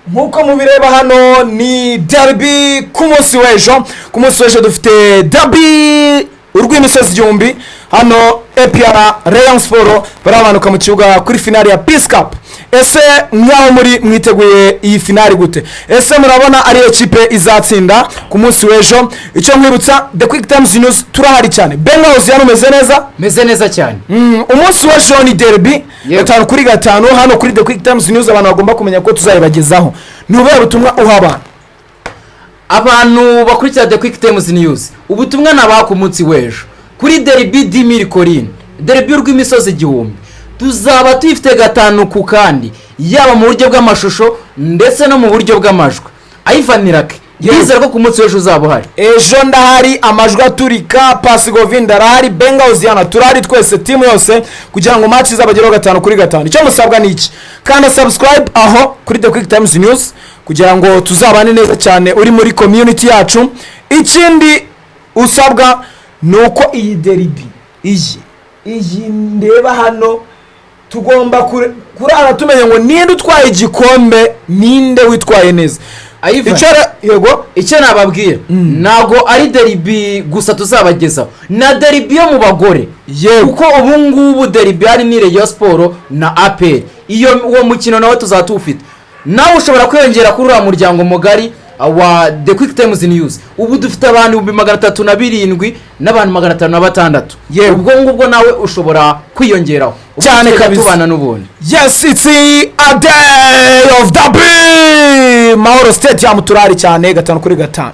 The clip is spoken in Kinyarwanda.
nkuko mubireba hano ni derby ku munsi w'ejo dufite derby urw'imisozi igihumbi hano APR Rayonspotrs barabanuka mu kibuga kuri finale ya Peace Cup. Ese mwaho muri mwiteguye iyi finale gute? Ese murabona ari equipe izatsinda ku munsi w'ejo? Icyo nkwibutsa the QuickTimes news turahari cyane. Bengazi meze neza cyane. Umunsi w'ejo ni derby 5 kuri 5 hano kuri the QuickTimes news abantu bagomba kumenya ko tuzayibagezaho. Nubwo butumwa uhabana abantu bakurikira the QuickTimes news ubutumwa naba ku munsi w'ejo kuri derby dimiri Corinne derby urw'imisozi igihumbi tuzaba tuyifite 5 ku kandi yaba mu buryo bw'amashusho ndetse no mu buryo bw'amajwi ayivanirake yizera ko ku munsi w'ejo uzaba uhari. Ejo ndahari amajwi aturika Pasi Govinda arahari Bengazi turahari twese team yose kugira ngo match izabageraho 5 kuri 5. Icyo musabwa ni iki? Kandi subscribe aho kuri the QuickTimes news kugira ngo tuzabane neza cyane uri muri community yacu. Ikindi usabwa nuko iyi derby iyi ndeba hano tugomba kurara tumenye ngo ninde utwaye igikombe ninde witwaye neza. Icyo nababwira nago ari derby gusa tuzabagezaho na derby yo mu bagore kuko ubu ngubu derby ari ni Rayonspotrs na APR uwo mukino nawe tuzatufite nawe ushobora kwiyongera kuri uriya muryango mugari wa the QuickTimes news. Ubu dufite abantu 307 n'abantu 506 ubwo ngubwo nawe ushobora kwiyongeraho cyane kabisa tubana n'ubundi. Yes, it's a day of derby Mahoro Stadium turari cyane 5 kuri 5.